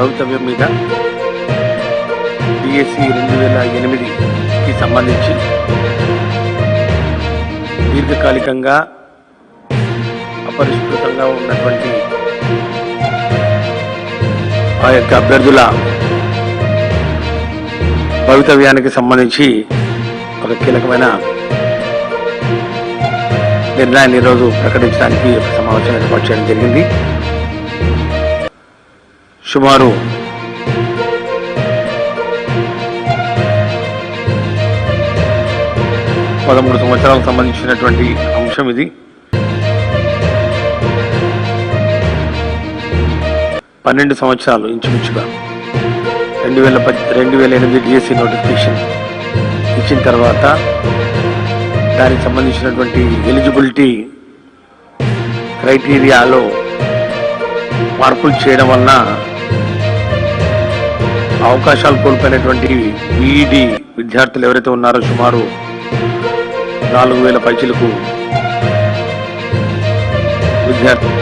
భవితవ్యం మీద డిఎస్సి 2008కి సంబంధించి దీర్ఘకాలికంగా అపరిష్కృతంగా ఉన్నటువంటి ఆ యొక్క అభ్యర్థుల భవితవ్యానికి సంబంధించి ఒక కీలకమైన నిర్ణయాన్ని ఈరోజు ప్రకటించడానికి ఒక సమావేశం ఏర్పాటు చేయడం జరిగింది. సుమారు 13 సంవత్సరాలకు సంబంధించినటువంటి అంశం ఇది. 12 సంవత్సరాలు ఇంచుమించుగా 2008 డిఎస్సి నోటిఫికేషన్ ఇచ్చిన తర్వాత దానికి సంబంధించినటువంటి ఎలిజిబిలిటీ క్రైటీరియాలో మార్పులు చేయడం వలన అవకాశాలు కోల్పోయినటువంటి బీఈడి విద్యార్థులు ఎవరైతే ఉన్నారో సుమారు 4000 పైచిలకు విద్యార్థులు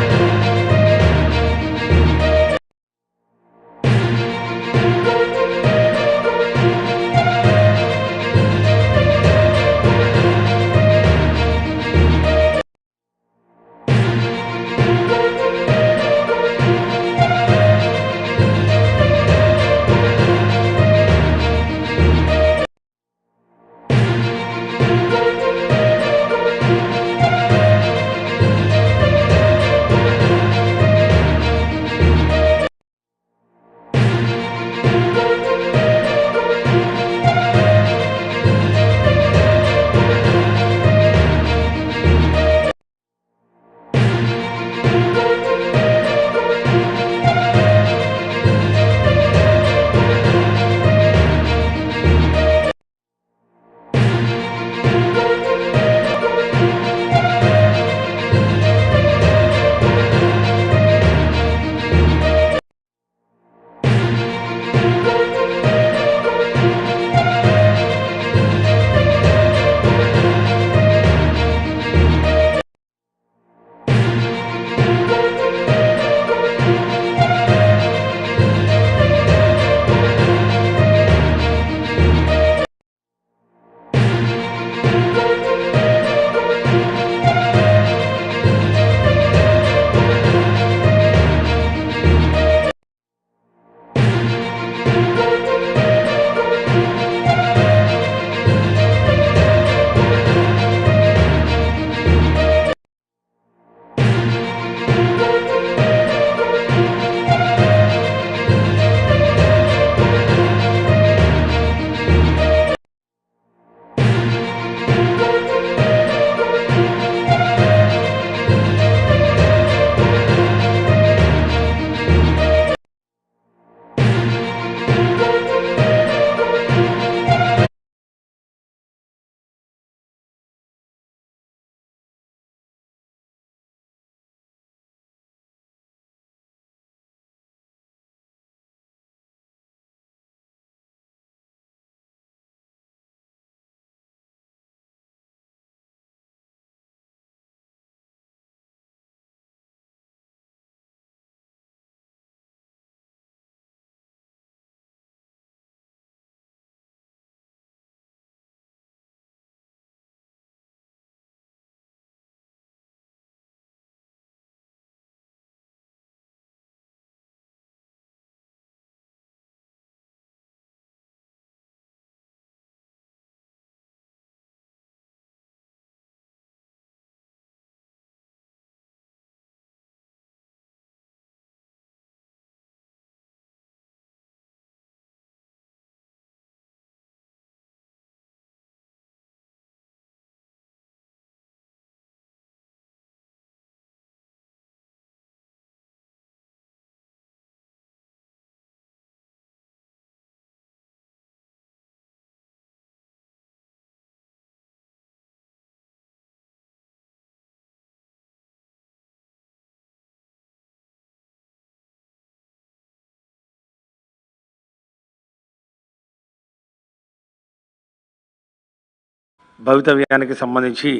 భవితవ్యానికి సంబంధించి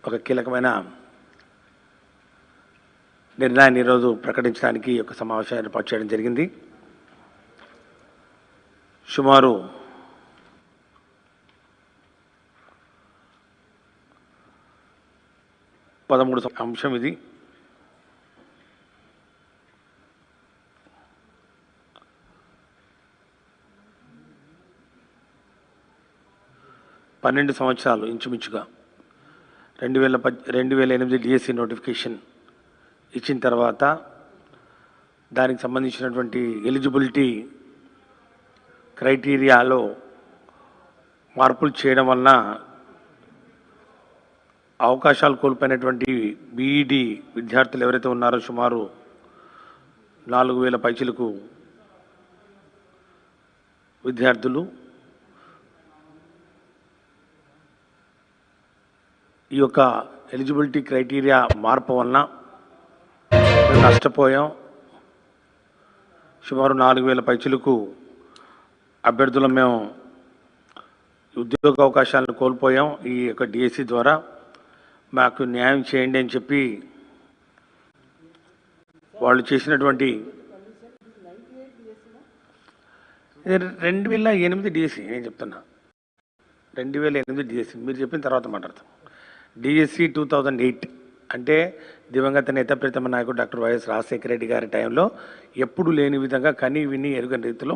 ఒక కీలకమైన నిర్ణయాన్ని ఈరోజు ప్రకటించడానికి ఒక సమావేశం ఏర్పాటు చేయడం జరిగింది. సుమారు 13 అంశం ఇది. పన్నెండు సంవత్సరాలు ఇంచుమించుగా 2008 డిఎస్సి నోటిఫికేషన్ ఇచ్చిన తర్వాత దానికి సంబంధించినటువంటి ఎలిజిబిలిటీ క్రైటీరియాలో మార్పులు చేయడం వలన అవకాశాలు కోల్పోయినటువంటి బీఈడి విద్యార్థులు ఎవరైతే ఉన్నారో సుమారు 4000 పైచిలకు విద్యార్థులు ఈ యొక్క ఎలిజిబిలిటీ క్రైటీరియా మార్పు వలన మేము నష్టపోయాం. సుమారు 4000 పైచిలకు అభ్యర్థులు మేము ఉద్యోగ అవకాశాలను కోల్పోయాం. ఈ యొక్క డిఎస్సి ద్వారా మాకు న్యాయం చేయండి అని చెప్పి వాళ్ళు చేసినటువంటి 2008 డిఎస్సి నేను చెప్తున్నా. 2008 డిఎస్సి మీరు చెప్పిన తర్వాత మాట్లాడతాం. డిఎస్సి 2008 అంటే దివంగత నేత ప్రీతమ నాయకుడు డాక్టర్ వైఎస్ రాజశేఖర రెడ్డి గారి టైంలో ఎప్పుడు లేని విధంగా కని విని ఎరుగని రీతిలో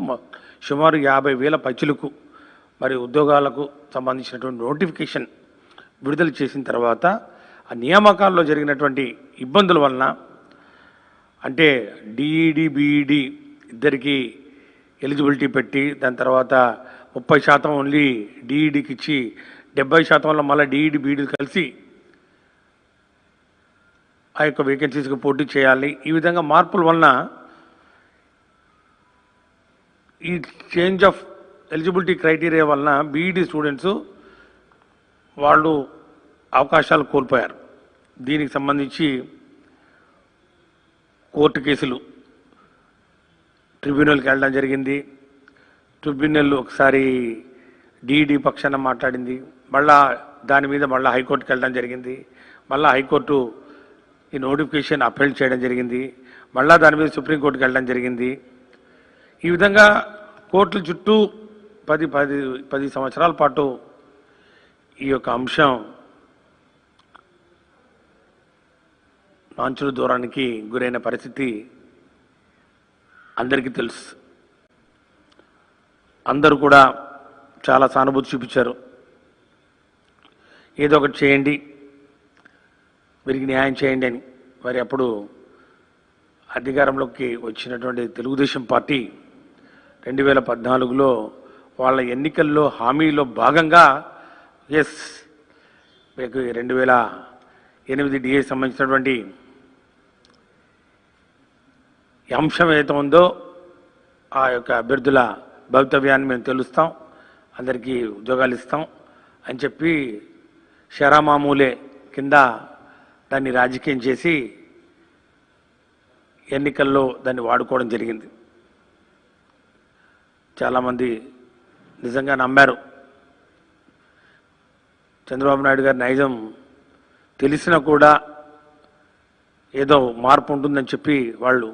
సుమారు 50,000 పైచిలకు మరి ఉద్యోగాలకు సంబంధించినటువంటి నోటిఫికేషన్ విడుదల చేసిన తర్వాత ఆ నియామకాల్లో జరిగినటువంటి ఇబ్బందుల వలన అంటే డిఈడి బీఈడి ఇద్దరికి ఎలిజిబిలిటీ పెట్టి దాని తర్వాత 30% ఓన్లీ డిఈడికి ఇచ్చి 70%లో మళ్ళీ డిఈడి బీఈడి కలిసి ఆ యొక్క వేకెన్సీస్కి పోటీ చేయాలి. ఈ విధంగా మార్పుల వలన ఈ చేంజ్ ఆఫ్ ఎలిజిబిలిటీ క్రైటీరియా వలన బీఈడి స్టూడెంట్స్ వాళ్ళు అవకాశాలు కోల్పోయారు. దీనికి సంబంధించి కోర్టు కేసులు ట్రిబ్యునల్కి వెళ్ళడం జరిగింది. ట్రిబ్యునల్ ఒకసారి డిఈడి పక్షాన మాట్లాడింది. మళ్ళా దాని మీద మళ్ళీ హైకోర్టుకి వెళ్ళడం జరిగింది. మళ్ళీ హైకోర్టు ఈ నోటిఫికేషన్ అప్పీల్ చేయడం జరిగింది. మళ్ళా దాని మీద సుప్రీంకోర్టుకి వెళ్ళడం జరిగింది. ఈ విధంగా కోర్టుల చుట్టూ 10 సంవత్సరాల పాటు ఈ యొక్క అంశం నాంచుల దూరానికి గురైన పరిస్థితి అందరికీ తెలుసు. అందరూ కూడా చాలా సానుభూతి చూపించారు. ఏదో ఒకటి చేయండి, వీరికి న్యాయం చేయండి అని. మరి అప్పుడు అధికారంలోకి వచ్చినటువంటి తెలుగుదేశం పార్టీ 2014లో వాళ్ళ ఎన్నికల్లో హామీలో భాగంగా ఎస్ మీకు 2008 డిఏ సంబంధించినటువంటి అంశం ఏదైతే ఉందో ఆ యొక్క అభ్యర్థుల భవితవ్యాన్ని మేము తెలుస్తాం, అందరికీ ఉద్యోగాలు ఇస్తాం అని చెప్పి షరామామూలే కింద దాన్ని రాజకీయం చేసి ఎన్నికల్లో దాన్ని వాడుకోవడం జరిగింది. చాలామంది నిజంగా నమ్మారు. చంద్రబాబు నాయుడు గారి నైజం తెలిసినా కూడా ఏదో మార్పు ఉంటుందని చెప్పి వాళ్ళు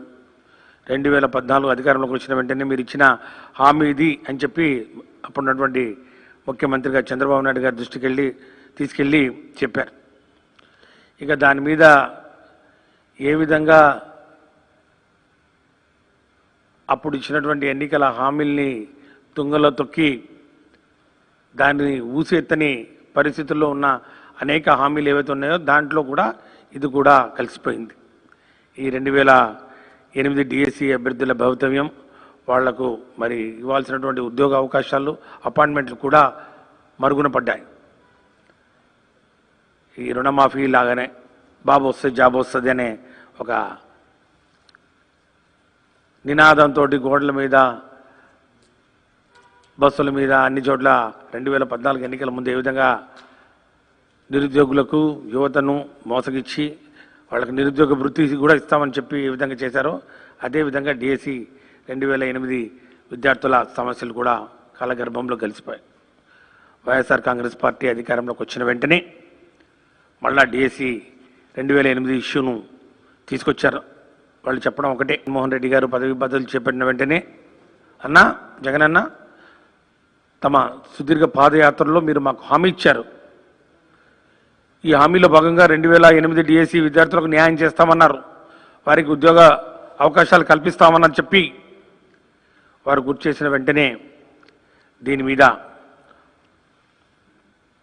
2014 అధికారంలోకి వచ్చిన వెంటనే మీరు ఇచ్చిన హామీ ఇది అని చెప్పి అప్పుడున్నటువంటి ముఖ్యమంత్రిగా చంద్రబాబు నాయుడు గారి దృష్టికి తీసుకెళ్ళి చెప్పారు. ఇక దాని మీద ఏ విధంగా అప్పుడు ఇచ్చినటువంటి ఎన్నికల హామీల్ని తుంగలో తొక్కి దాన్ని ఊసెత్తని పరిస్థితుల్లో ఉన్న అనేక హామీలు ఏవైతే ఉన్నాయో దాంట్లో కూడా ఇది కూడా కలిసిపోయింది. ఈ 2008 డిఎస్సి అభ్యర్థుల భవితవ్యం, వాళ్లకు మరి ఇవ్వాల్సినటువంటి ఉద్యోగ అవకాశాలు, అపాయింట్మెంట్లు కూడా మరుగున పడ్డాయి. ఈ రుణమాఫీ లాగానే బాబు వస్తే జాబ్ వస్తుంది అనే ఒక నినాదంతో గోడల మీద, బస్సుల మీద అన్ని చోట్ల 2014 ఎన్నికల ముందు ఏ విధంగా నిరుద్యోగులకు యువతను మోసగిచ్చి వాళ్ళకి నిరుద్యోగ వృత్తి కూడా ఇస్తామని చెప్పి ఏ విధంగా చేశారో అదేవిధంగా డిఎస్సి 2008 విద్యార్థుల సమస్యలు కూడా కాలగర్భంలో కలిసిపోయాయి. వైఎస్ఆర్ కాంగ్రెస్ పార్టీ అధికారంలోకి వచ్చిన వెంటనే మళ్ళా డిఎస్సి 2008 ఇష్యూను తీసుకొచ్చారు. వాళ్ళు చెప్పడం ఒకటే, జగన్మోహన్ రెడ్డి గారు పదవి బదులు చేపట్టిన వెంటనే అన్నా జగన్ అన్న తమ సుదీర్ఘ పాదయాత్రలో మీరు మాకు హామీ ఇచ్చారు. ఈ హామీలో భాగంగా 2008 డిఎస్సి విద్యార్థులకు న్యాయం చేస్తామన్నారు, వారికి ఉద్యోగ అవకాశాలు కల్పిస్తామని చెప్పి వారు గుర్తు చేసిన వెంటనే దీని మీద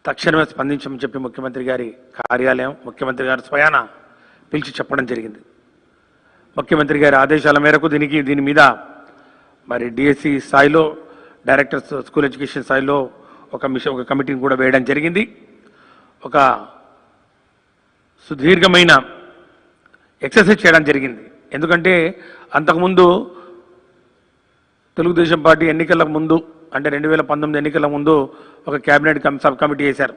తక్షణమే స్పందించమని చెప్పి ముఖ్యమంత్రి గారి కార్యాలయం ముఖ్యమంత్రి గారు స్వయాన పిలిచి చెప్పడం జరిగింది. ముఖ్యమంత్రి గారి ఆదేశాల మేరకు దీని మీద మరి డిఎస్సి స్థాయిలో డైరెక్టర్స్ స్కూల్ ఎడ్యుకేషన్ స్థాయిలో ఒక కమిటీని కూడా వేయడం జరిగింది. ఒక సుదీర్ఘమైన ఎక్సర్సైజ్ చేయడం జరిగింది. ఎందుకంటే అంతకుముందు తెలుగుదేశం పార్టీ ఎన్నికలకు ముందు అంటే 2019 ఎన్నికల ముందు ఒక క్యాబినెట్ సబ్ కమిటీ వేశారు,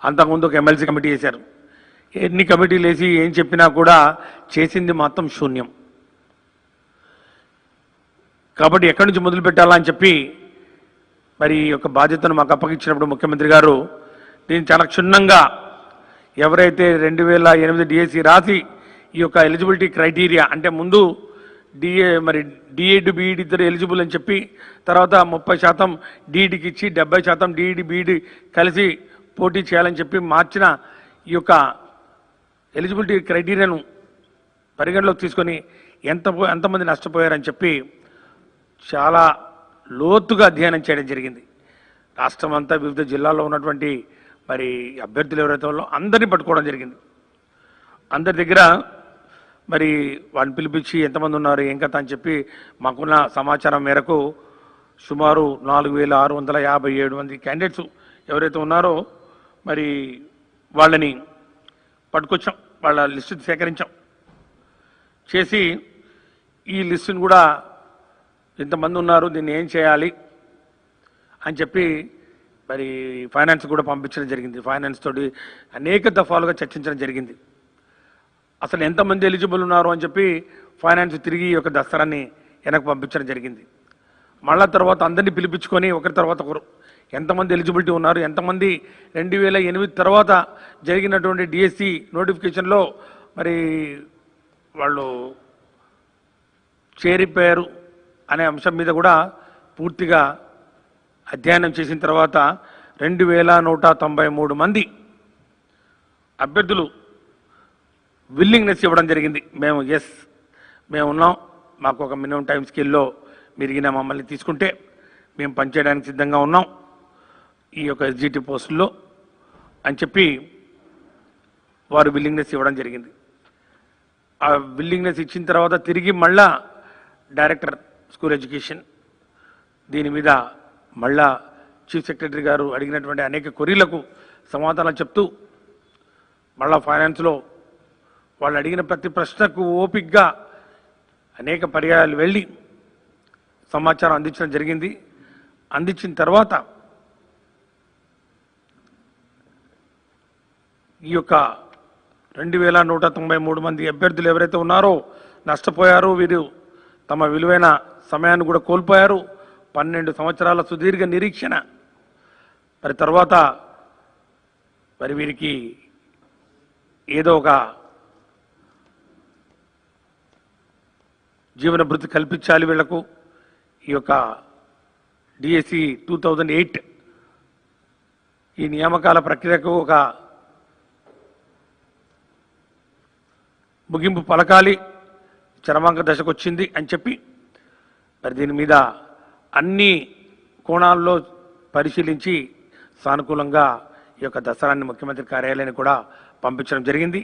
అంతకుముందు ఒక ఎమ్మెల్సీ కమిటీ వేశారు. ఎన్ని కమిటీలు వేసి ఏం చెప్పినా కూడా చేసింది మాత్రం శూన్యం. కాబట్టి ఎక్కడి నుంచి మొదలు పెట్టాలని చెప్పి మరి ఈ యొక్క బాధ్యతను మాకు అప్పగించినప్పుడు ముఖ్యమంత్రి గారు దీన్ని చాలా క్షుణ్ణంగా ఎవరైతే 2008 డిఎస్సి రాసి ఈ యొక్క ఎలిజిబిలిటీ క్రైటీరియా అంటే ముందు డిఏడి బీఈడి ఇద్దరు ఎలిజిబుల్ అని చెప్పి తర్వాత 30% డిఈడికి ఇచ్చి 70% డిఈడి బీఈడి కలిసి పోటీ చేయాలని చెప్పి మార్చిన ఈ యొక్క ఎలిజిబిలిటీ క్రైటీరియాను పరిగణలోకి తీసుకొని ఎంతమంది నష్టపోయారని చెప్పి చాలా లోతుగా అధ్యయనం చేయడం జరిగింది. రాష్ట్రం అంతా వివిధ జిల్లాల్లో ఉన్నటువంటి మరి అభ్యర్థులు ఎవరైతే వాళ్ళో అందరినీ పట్టుకోవడం జరిగింది. అందరి దగ్గర మరి వాళ్ళని పిలిపించి ఎంతమంది ఉన్నారు ఏం కథ అని చెప్పి మాకున్న సమాచారం మేరకు సుమారు 4657 మంది క్యాండిడేట్స్ ఎవరైతే ఉన్నారో మరి వాళ్ళని పట్టుకొచ్చాం, వాళ్ళ లిస్టు సేకరించాం. చేసి ఈ లిస్టును కూడా ఇంతమంది ఉన్నారు దీన్ని ఏం చేయాలి అని చెప్పి మరి ఫైనాన్స్ కూడా పంపించడం జరిగింది. ఫైనాన్స్ తోటి అనేక దఫాలుగా చర్చించడం జరిగింది. అసలు ఎంతమంది ఎలిజిబుల్ ఉన్నారు అని చెప్పి ఫైనాన్స్ తిరిగి ఒక దసరాన్ని వెనక్కి పంపించడం జరిగింది. మళ్ళా తర్వాత అందరినీ పిలిపించుకొని ఒకరి తర్వాత ఒకరు ఎంతమంది ఎలిజిబిలిటీ ఉన్నారు, ఎంతమంది 2008 తర్వాత జరిగినటువంటి డిఎస్సి నోటిఫికేషన్లో మరి వాళ్ళు చేరిపోయారు అనే అంశం మీద కూడా పూర్తిగా అధ్యయనం చేసిన తర్వాత 2193 మంది అభ్యర్థులు విల్లింగ్నెస్ ఇవ్వడం జరిగింది. మేము ఉన్నాం, మాకు ఒక మినిమం టైం స్కేల్లో మెరిగిన మమ్మల్ని తీసుకుంటే మేము పనిచేయడానికి సిద్ధంగా ఉన్నాం ఈ యొక్క ఎస్జిటి పోస్టుల్లో అని చెప్పి వారు విల్లింగ్నెస్ ఇవ్వడం జరిగింది. ఆ విల్లింగ్నెస్ ఇచ్చిన తర్వాత తిరిగి మళ్ళా డైరెక్టర్ స్కూల్ ఎడ్యుకేషన్ దీని మీద మళ్ళా చీఫ్ సెక్రటరీ గారు అడిగినటువంటి అనేక క్వరీలకు సమాధానాలు చెప్తూ మళ్ళా ఫైనాన్స్లో వాళ్ళు అడిగిన ప్రతి ప్రశ్నకు ఓపికగా అనేక పర్యాయాలు వెళ్ళి సమాచారం అందించడం జరిగింది. అందించిన తర్వాత ఈ యొక్క 2193 మంది అభ్యర్థులు ఎవరైతే ఉన్నారో నష్టపోయారో వీరు తమ విలువైన సమయాన్ని కూడా కోల్పోయారు. 12 సంవత్సరాల సుదీర్ఘ నిరీక్షణ మరి తర్వాత మరి వీరికి ఏదో ఒక జీవన భృతి కల్పించాలి వీళ్లకు. ఈ యొక్క డిఎస్సి 2008 ఈ నియామకాల ప్రక్రియకు ఒక ముగింపు పలకాలి, చరమాంక దశకు వచ్చింది అని చెప్పి మరి దీని మీద అన్ని కోణాల్లో పరిశీలించి సానుకూలంగా ఈ యొక్క దసరాన్ని ముఖ్యమంత్రి కార్యాలయాన్ని కూడా పంపించడం జరిగింది.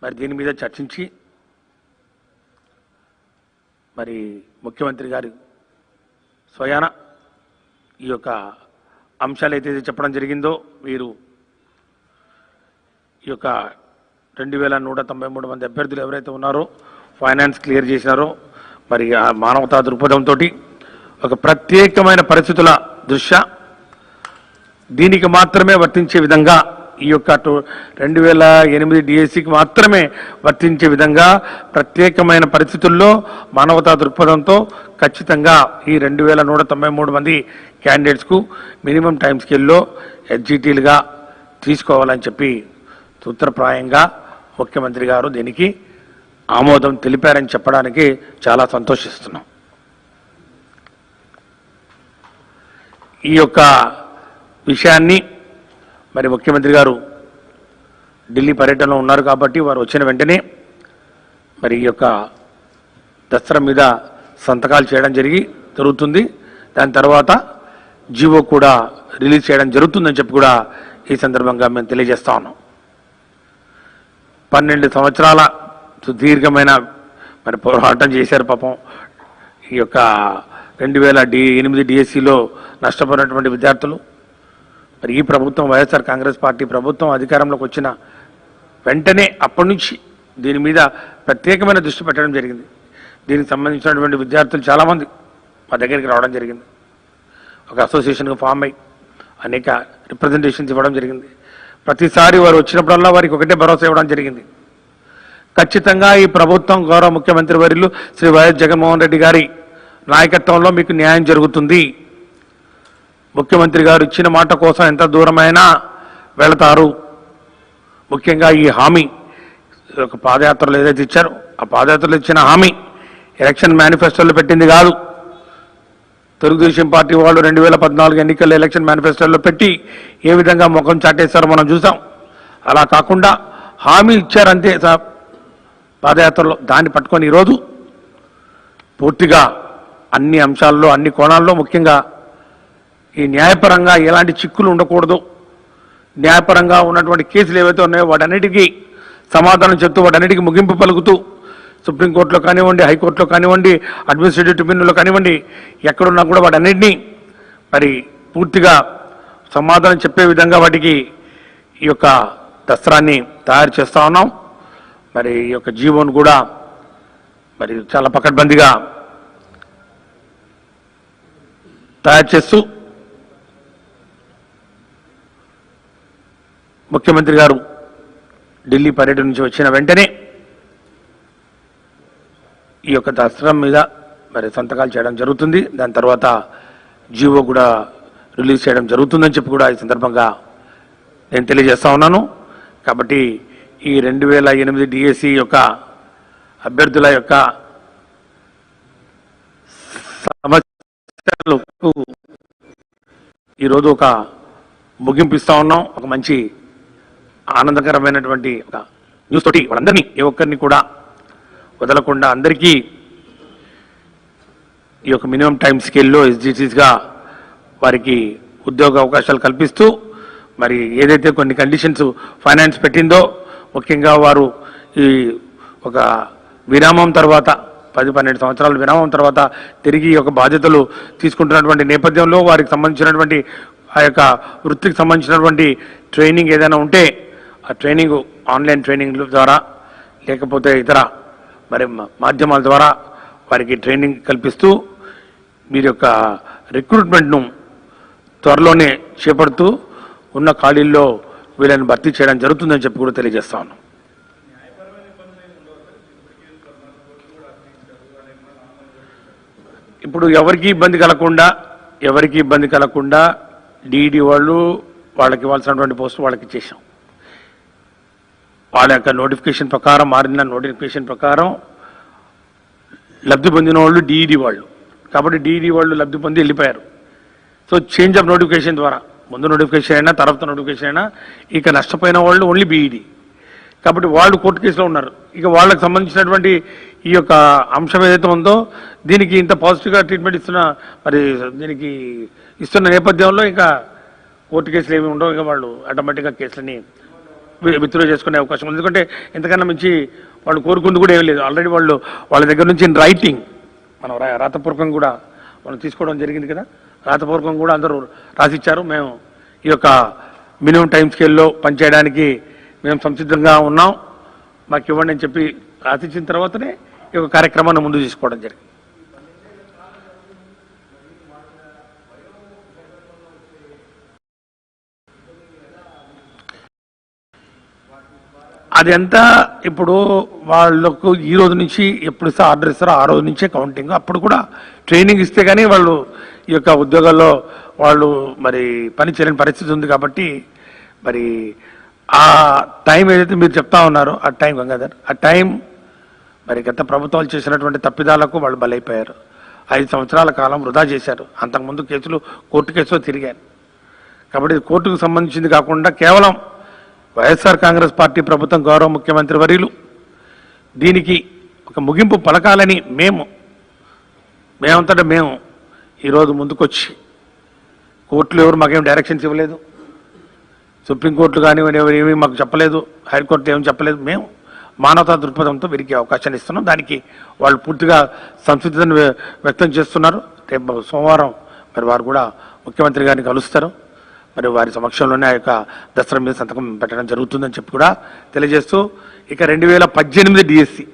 మరి దీని మీద చర్చించి మరి ముఖ్యమంత్రి గారు స్వయాన ఈ యొక్క అంశాలు అయితే చెప్పడం జరిగిందో వీరు ఈ యొక్క 2193 మంది అభ్యర్థులు ఎవరైతే ఉన్నారో ఫైనాన్స్ క్లియర్ చేసినారో మరి ఆ మానవతా దృక్పథంతో ఒక ప్రత్యేకమైన పరిస్థితుల దృష్ట్యా దీనికి మాత్రమే వర్తించే విధంగా ఈ యొక్క 2008 డిఎస్సికి మాత్రమే వర్తించే విధంగా ప్రత్యేకమైన పరిస్థితుల్లో మానవతా దృక్పథంతో ఖచ్చితంగా ఈ 2193 మంది క్యాండిడేట్స్కు మినిమం టైం స్కేల్లో ఎస్జిటీలుగా తీసుకోవాలని చెప్పి సూత్రప్రాయంగా ముఖ్యమంత్రి గారు దీనికి ఆమోదం తెలిపారని చెప్పడానికి చాలా సంతోషిస్తున్నాం. ఈ యొక్క విషయాన్ని మరి ముఖ్యమంత్రి గారు ఢిల్లీ పర్యటనలో ఉన్నారు కాబట్టి వారు వచ్చిన వెంటనే మరి ఈ యొక్క దస్త్రం మీద సంతకాలు చేయడం జరుగుతుంది. దాని తర్వాత జీవో కూడా రిలీజ్ చేయడం జరుగుతుందని చెప్పి కూడా ఈ సందర్భంగా మేము తెలియజేస్తా ఉన్నాం. 12 సంవత్సరాల సుదీర్ఘమైన మరి పోరాటం చేశారు పాపం. ఈ యొక్క 2008 డిఎస్సిలో నష్టపోయినటువంటి విద్యార్థులు మరి ఈ ప్రభుత్వం వైఎస్ఆర్ కాంగ్రెస్ పార్టీ ప్రభుత్వం అధికారంలోకి వచ్చిన వెంటనే అప్పటి నుంచి దీని మీద ప్రత్యేకమైన దృష్టి పెట్టడం జరిగింది. దీనికి సంబంధించినటువంటి విద్యార్థులు చాలామంది మా దగ్గరికి రావడం జరిగింది. ఒక అసోసియేషన్గా ఫామ్ అయ్యి అనేక రిప్రజెంటేషన్స్ ఇవ్వడం జరిగింది. ప్రతిసారి వారు వచ్చినప్పుడల్లా వారికి ఒకటే భరోసా ఇవ్వడం జరిగింది. ఖచ్చితంగా ఈ ప్రభుత్వం గౌరవ ముఖ్యమంత్రి వర్యులు శ్రీ వైఎస్ జగన్మోహన్ రెడ్డి గారి నాయకత్వంలో మీకు న్యాయం జరుగుతుంది. ముఖ్యమంత్రి గారు ఇచ్చిన మాట కోసం ఎంత దూరమైనా వెళతారు. ముఖ్యంగా ఈ హామీ ఒక పాదయాత్రలో ఏదైతే ఇచ్చారో ఆ పాదయాత్రలో ఇచ్చిన హామీ ఎలక్షన్ మేనిఫెస్టోలో పెట్టింది కాదు. తెలుగుదేశం పార్టీ వాళ్ళు 2014 ఎన్నికల ఎలక్షన్ మేనిఫెస్టోలో పెట్టి ఏ విధంగా ముఖం చాటేశారో మనం చూసాం. అలా కాకుండా హామీ ఇచ్చారంతే పాదయాత్రలో. దాన్ని పట్టుకొని ఈరోజు పూర్తిగా అన్ని అంశాల్లో అన్ని కోణాల్లో ముఖ్యంగా ఈ న్యాయపరంగా ఎలాంటి చిక్కులు ఉండకూడదు, న్యాయపరంగా ఉన్నటువంటి కేసులు ఏవైతే ఉన్నాయో వాటన్నిటికీ సమాధానం చెప్తూ వాటన్నిటికీ ముగింపు పలుకుతూ సుప్రీంకోర్టులో కానివ్వండి, హైకోర్టులో కానివ్వండి, అడ్మినిస్ట్రేటివ్ ట్రిబ్యునల్లో కానివ్వండి, ఎక్కడున్నా కూడా వాటన్నిటినీ మరి పూర్తిగా సమాధానం చెప్పే విధంగా వాటికి ఈ యొక్క దస్త్రాన్ని తయారు చేస్తూ ఉన్నాం. మరి ఈ యొక్క జీవోను కూడా మరి చాలా పకడ్బందీగా తయారు చేస్తూ ముఖ్యమంత్రి గారు ఢిల్లీ పర్యటన నుంచి వచ్చిన వెంటనే ఈ యొక్క దస్త్రం మీద మరి సంతకాలు చేయడం జరుగుతుంది. దాని తర్వాత జీవో కూడా రిలీజ్ చేయడం జరుగుతుందని చెప్పి కూడా ఈ సందర్భంగా నేను తెలియజేస్తా ఉన్నాను. కాబట్టి ఈ 2008 డిఎస్సి యొక్క అభ్యర్థుల యొక్క సమస్యలకు ఈరోజు ఒక ముగింపు ఇస్తా ఉన్నాం. ఒక మంచి ఆనందకరమైనటువంటి ఒక న్యూస్ తోటి వాళ్ళందరినీ ఏ ఒక్కరిని కూడా వదలకుండా అందరికీ ఈ యొక్క మినిమం టైం స్కేల్లో ఎస్జిటిస్గా వారికి ఉద్యోగ అవకాశాలు కల్పిస్తూ మరి ఏదైతే కొన్ని కండిషన్స్ ఫైనాన్స్ పెట్టిందో ముఖ్యంగా వారు ఈ ఒక విరామం తర్వాత 10-12 సంవత్సరాల విరామం తర్వాత తిరిగి ఒక బాధ్యతలు తీసుకుంటున్నటువంటి నేపథ్యంలో వారికి సంబంధించినటువంటి ఆ యొక్క వృత్తికి సంబంధించినటువంటి ట్రైనింగ్ ఏదైనా ఉంటే ఆ ట్రైనింగ్ ఆన్లైన్ ట్రైనింగ్ ద్వారా లేకపోతే ఇతర మరి మాధ్యమాల ద్వారా వారికి ట్రైనింగ్ కల్పిస్తూ మీరు యొక్క రిక్రూట్మెంట్ను త్వరలోనే చేపడుతూ ఉన్న ఖాళీల్లో వీళ్ళని భర్తీ చేయడం జరుగుతుందని చెప్పి కూడా తెలియజేస్తా ఉన్నాం. ఇప్పుడు ఎవరికి ఇబ్బంది కలగకుండా డీఈడీ వాళ్ళు వాళ్ళకి ఇవ్వాల్సినటువంటి పోస్టు వాళ్ళకి ఇచ్చేసాం. వాళ్ళ యొక్క నోటిఫికేషన్ ప్రకారం మారిన నోటిఫికేషన్ ప్రకారం లబ్ధి పొందిన వాళ్ళు డీఈడీ వాళ్ళు. కాబట్టి డీఈడీ వాళ్ళు లబ్ధి పొంది వెళ్ళిపోయారు. సో చేంజ్ ఆఫ్ నోటిఫికేషన్ ద్వారా ముందు నోటిఫికేషన్ అయినా తర్వాత నోటిఫికేషన్ అయినా ఇక నష్టపోయిన వాళ్ళు ఓన్లీ బీఈడీ. కాబట్టి వాళ్ళు కోర్టు కేసులో ఉన్నారు. ఇక వాళ్ళకి సంబంధించినటువంటి ఈ యొక్క అంశం ఏదైతే ఉందో దీనికి ఇంత పాజిటివ్గా ట్రీట్మెంట్ దీనికి ఇస్తున్న నేపథ్యంలో ఇంకా కోర్టు కేసులు ఏమి ఉండవు. ఇక వాళ్ళు ఆటోమేటిక్గా కేసులని విత్డ్రా చేసుకునే అవకాశం ఉంది. ఎందుకంటే ఎంతకన్నా మించి వాళ్ళు కోరుకుంది కూడా ఏం లేదు. ఆల్రెడీ వాళ్ళ దగ్గర నుంచి రైటింగ్ మనం రాతపూర్వకం కూడా మనం తీసుకోవడం జరిగింది కదా. రాతపూర్వకం కూడా అందరూ రాసిచ్చారు. మేము ఈ యొక్క మినిమం టైం స్కేల్లో పనిచేయడానికి మేము సంసిద్ధంగా ఉన్నాం, మాకు ఇవ్వండి అని చెప్పి రాసిచ్చిన తర్వాతనే ఈ యొక్క కార్యక్రమాన్ని ముందు తీసుకోవడం జరిగింది. అది ఎంత ఇప్పుడు వాళ్ళకు ఈ రోజు నుంచి ఎప్పుడు ఇస్తే ఆర్డర్ ఇస్తారో ఆ రోజు నుంచే కౌంటింగ్. అప్పుడు కూడా ట్రైనింగ్ ఇస్తే కానీ వాళ్ళు ఈ యొక్క ఉద్యోగాల్లో వాళ్ళు మరి పని చేయలేని పరిస్థితి ఉంది. కాబట్టి మరి ఆ టైం ఏదైతే మీరు చెప్తా ఉన్నారో ఆ టైం గంగాధర్, ఆ టైం మరి గత ప్రభుత్వాలు చేసినటువంటి తప్పిదాలకు వాళ్ళు బలైపోయారు. 5 సంవత్సరాల కాలం వృధా చేశారు. అంతకుముందు కేసులు కోర్టు కేసులో తిరిగారు. కాబట్టి ఇది కోర్టుకు సంబంధించింది కాకుండా కేవలం వైఎస్ఆర్ కాంగ్రెస్ పార్టీ ప్రభుత్వం గౌరవ ముఖ్యమంత్రి వర్యులు దీనికి ఒక ముగింపు పలకాలని మేమంతటా మేము ఈరోజు ముందుకొచ్చి, కోర్టులు ఎవరు మాకేం డైరెక్షన్స్ ఇవ్వలేదు, సుప్రీంకోర్టులు కానివ్వండి ఎవరు ఏమీ మాకు చెప్పలేదు, హైకోర్టు ఏమీ చెప్పలేదు. మేము మానవతా దృక్పథంతో వీరికి అవకాశాన్ని ఇస్తున్నాం. దానికి వాళ్ళు పూర్తిగా సంసిద్ధతను వ్యక్తం చేస్తున్నారు. రేపు సోమవారం మరి వారు కూడా ముఖ్యమంత్రి గారిని కలుస్తారు. మరి వారి సమక్షంలోనే ఆ యొక్క దసరా మీద సంతకం పెట్టడం జరుగుతుందని చెప్పి కూడా తెలియజేస్తూ, ఇక 2018 డిఎస్సి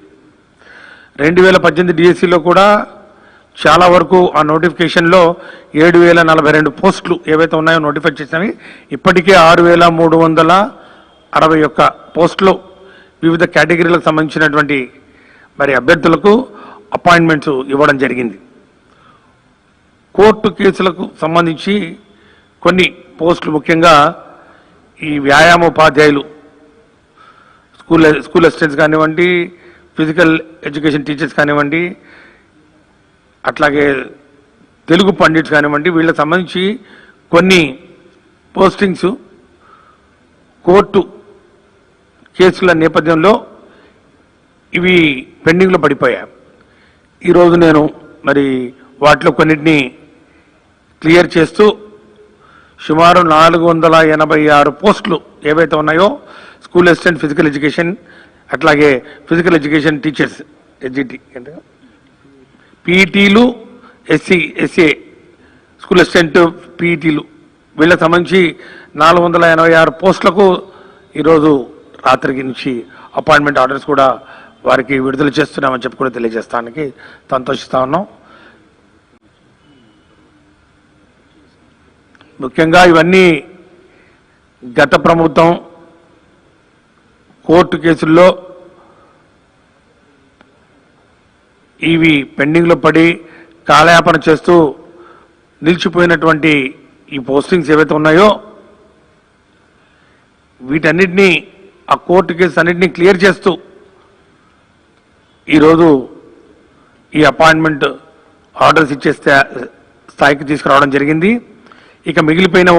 2018 డిఎస్సిలో కూడా చాలా వరకు ఆ నోటిఫికేషన్లో 7,042 పోస్టులు ఏవైతే ఉన్నాయో నోటిఫై చేసినవి ఇప్పటికే 6,361 పోస్టులు వివిధ కేటగిరీలకు సంబంధించినటువంటి మరి అభ్యర్థులకు అపాయింట్మెంట్స్ ఇవ్వడం జరిగింది. కోర్టు కేసులకు సంబంధించి కొన్ని పోస్టులు, ముఖ్యంగా ఈ వ్యాయామోపాధ్యాయులు, స్కూల్ అసిస్టెంట్స్ కానివ్వండి, ఫిజికల్ ఎడ్యుకేషన్ టీచర్స్ కానివ్వండి, అట్లాగే తెలుగు పండిట్స్ కానివ్వండి, వీళ్ళకి సంబంధించి కొన్ని పోస్టింగ్స్ కోర్టు కేసుల నేపథ్యంలో ఇవి పెండింగ్లో పడిపోయాయి. ఈరోజు నేను మరి వాటిలో కొన్నిటిని క్లియర్ చేస్తూ సుమారు 486 పోస్టులు ఏవైతే ఉన్నాయో స్కూల్ అసిస్టెంట్ ఫిజికల్ ఎడ్యుకేషన్, అట్లాగే ఫిజికల్ ఎడ్యుకేషన్ టీచర్స్ ఎస్జిటి, పీఈటీలు, ఎస్ఏ స్కూల్ అసిస్టెంట్ పీఈటీలు, వీళ్ళకి సంబంధించి 486 పోస్టులకు ఈరోజు రాత్రికి నుంచి అపాయింట్మెంట్ ఆర్డర్స్ కూడా వారికి విడుదల చేస్తున్నామని చెప్పి కూడా తెలియజేస్తానికి సంతోషిస్తా ఉన్నాం. ముఖ్యంగా ఇవన్నీ గత ప్రభుత్వం కోర్టు కేసుల్లో ఇవి పెండింగ్లో పడి కాలయాపన చేస్తూ నిలిచిపోయినటువంటి ఈ పోస్టింగ్స్ ఏవైతే ఉన్నాయో వీటన్నిటినీ, ఆ కోర్టు కేసు అన్నింటినీ క్లియర్ చేస్తూ ఈరోజు ఈ అపాయింట్మెంట్ ఆర్డర్స్ ఇచ్చే స్థాయికి తీసుకురావడం జరిగింది. ఇక మిగిలిపోయిన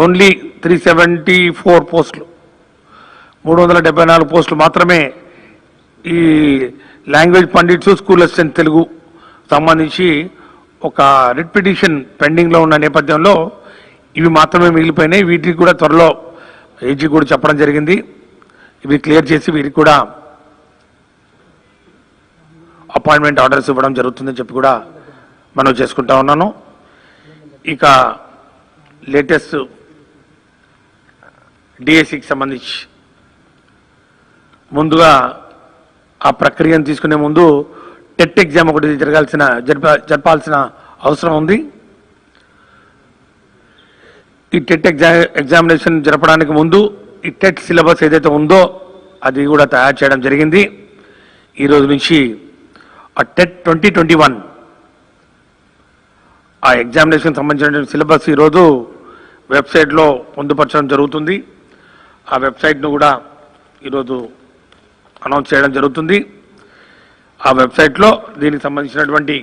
ఓన్లీ 374 పోస్టులు, 374 పోస్టులు మాత్రమే ఈ language pundits, school assistant Telugu సంబంధించి ఒక రిట్ పిటిషన్ పెండింగ్లో ఉన్న నేపథ్యంలో ఇవి మాత్రమే మిగిలిపోయినాయి. వీటికి కూడా త్వరలో ఏజీ కూడా చెప్పడం జరిగింది. ఇవి క్లియర్ చేసి వీరికి కూడా అపాయింట్మెంట్ ఆర్డర్స్ ఇవ్వడం జరుగుతుందని చెప్పి కూడా మనం చేసుకుంటా ఉన్నాను. ఇక లేటెస్ట్ డిఎస్సికి సంబంధించి ముందుగా ఆ ప్రక్రియను తీసుకునే ముందు టెట్ ఎగ్జామ్ ఒకటి జరపాల్సిన అవసరం ఉంది. ఈ టెట్ ఎగ్జామినేషన్ జరపడానికి ముందు ఈ టెట్ సిలబస్ ఏదైతే ఉందో అది కూడా తయారు చేయడం జరిగింది. ఈరోజు నుంచి ఆ టెట్ 2021 ఆ ఎగ్జామినేషన్ సంబంధించిన సిలబస్ ఈరోజు వెబ్సైట్లో పొందుపరచడం జరుగుతుంది. ఆ వెబ్సైట్ను కూడా ఈరోజు అనౌన్స్ చేయడం జరుగుతుంది. ఆ వెబ్సైట్లో దీనికి సంబంధించినటువంటి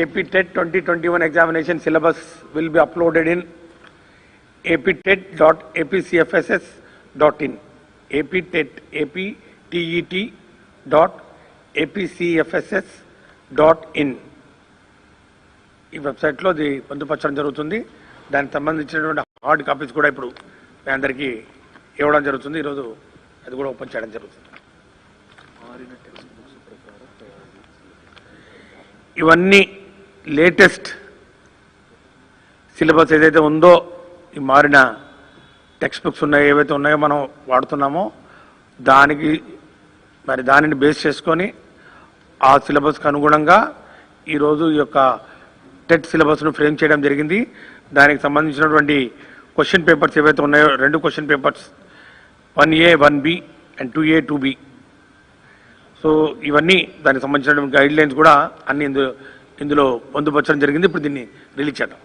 AP TET 2021 examination syllabus will be uploaded in aptet.apcfss.in, aptet.apcfss.in. ఈ వెబ్సైట్లో అది పొందుపరచడం జరుగుతుంది. దానికి సంబంధించినటువంటి హార్డ్ కాపీస్ కూడా ఇప్పుడు మీ అందరికీ ఇవ్వడం జరుగుతుంది. ఈరోజు అది కూడా ఓపెన్ చేయడం జరుగుతుంది. ఇవన్నీ లేటెస్ట్ సిలబస్ ఏదైతే ఉందో, ఈ మారిన టెక్స్ట్ బుక్స్ ఉన్నాయో ఏవైతే ఉన్నాయో మనం వాడుతున్నామో దానిని బేస్ చేసుకొని ఆ సిలబస్కి అనుగుణంగా ఈరోజు ఈ యొక్క టెట్ సిలబస్ను ఫ్రేమ్ చేయడం జరిగింది. దానికి సంబంధించినటువంటి క్వశ్చన్ పేపర్స్ ఏవైతే ఉన్నాయో 2 question papers 1A 1B and 2A 2B. So ఇవన్నీ దానికి సంబంధించినటువంటి గైడ్ లైన్స్ కూడా అన్ని ఇందులో పొందుపరచడం జరిగింది. ఇప్పుడు దీన్ని రిలీజ్ చేద్దాం.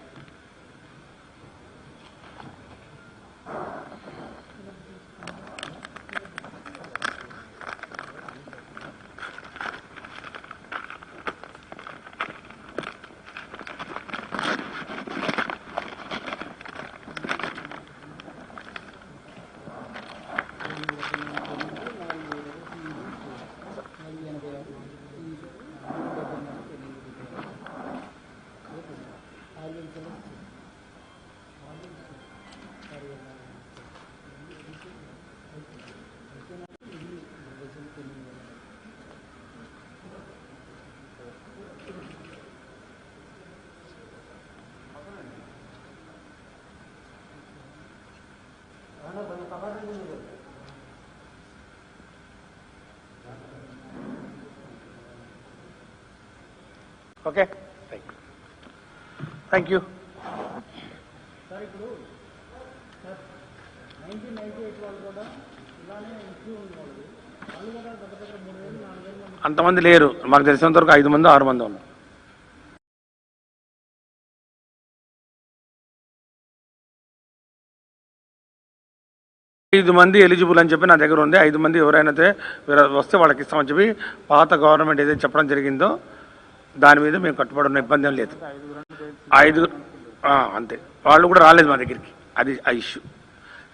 Okay, thank you. సార్ ఇప్పుడు 1998 వాళ్ళు కూడా ఇలానే ఇంక్లూ ఉండేవాళ్ళు, వాళ్ళు కూడా దగ్గర 3,000 4,000 మంది. అంతమంది లేరు, మాకు తెలిసినంత వరకు 5 మంది 6 మంది ఉన్నారు. ఐదు మంది ఎలిజిబుల్ అని చెప్పి నా దగ్గర ఉంది. 5 మంది ఎవరైనా వస్తే వాళ్ళకి ఇస్తామని చెప్పి పాత గవర్నమెంట్ ఏదైతే చెప్పడం జరిగిందో దాని మీద మేము కట్టుబడి ఉన్న ఇబ్బంది ఏం లేదు. 5 అంతే, వాళ్ళు కూడా రాలేదు మా దగ్గరికి. అది ఆ ఇష్యూ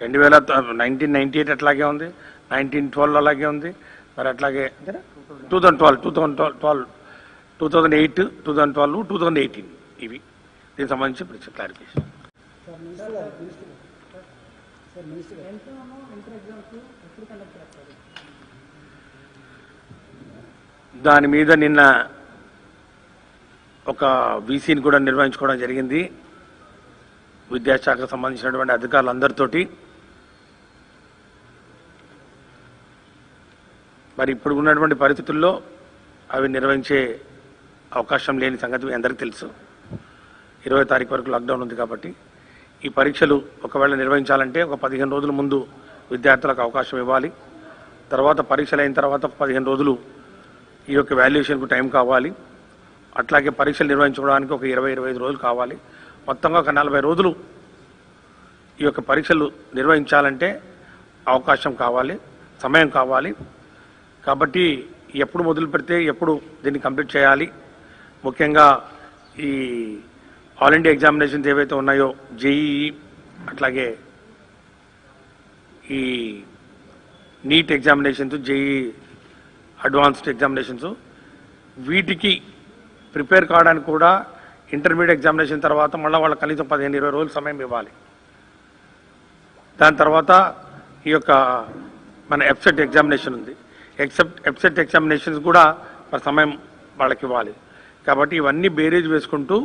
1998 అట్లాగే ఉంది, 1912 అలాగే ఉంది, మరి అట్లాగే 2012, 2008, 2012, 2018 ఇవి దీనికి సంబంధించి క్లారిఫికేషన్. దాని మీద నిన్న ఒక వీసీని కూడా నిర్వహించుకోవడం జరిగింది విద్యాశాఖకు సంబంధించినటువంటి అధికారులందరితోటి. మరి ఇప్పుడు ఉన్నటువంటి పరిస్థితుల్లో అవి నిర్వహించే అవకాశం లేని సంగతి మీ అందరికీ తెలుసు. 20వ తారీఖు వరకు లాక్డౌన్ ఉంది కాబట్టి ఈ పరీక్షలు ఒకవేళ నిర్వహించాలంటే ఒక 15 రోజుల ముందు విద్యార్థులకు అవకాశం ఇవ్వాలి. తర్వాత పరీక్షలు అయిన తర్వాత 15 రోజులు ఈ యొక్క వాల్యుయేషన్కు టైం కావాలి. అట్లాగే పరీక్షలు నిర్వహించుకోవడానికి ఒక 20-25 రోజులు కావాలి. మొత్తంగా ఒక 40 రోజులు ఈ యొక్క పరీక్షలు నిర్వహించాలంటే అవకాశం కావాలి, సమయం కావాలి. కాబట్టి ఎప్పుడు మొదలు పెడితే ఎప్పుడు దీన్ని కంప్లీట్ చేయాలి, ముఖ్యంగా ఈ ఆల్ ఇండియా ఎగ్జామినేషన్స్ ఏవైతే ఉన్నాయో జేఈఈ అట్లాగే ఈ NEET examinations, JEE advanced examinations, వీటికి ప్రిపేర్ కావడానికి కూడా ఇంటర్మీడియట్ ఎగ్జామినేషన్ తర్వాత మళ్ళీ వాళ్ళకి కనీసం 15-20 రోజులు సమయం ఇవ్వాలి. దాని తర్వాత ఈ యొక్క మన ఎఫ్సెట్ ఎగ్జామినేషన్ ఉంది, ఎఫ్సెట్ ఎగ్జామినేషన్స్ కూడా మరి సమయం వాళ్ళకి ఇవ్వాలి. కాబట్టి ఇవన్నీ బేరేజ్ వేసుకుంటూ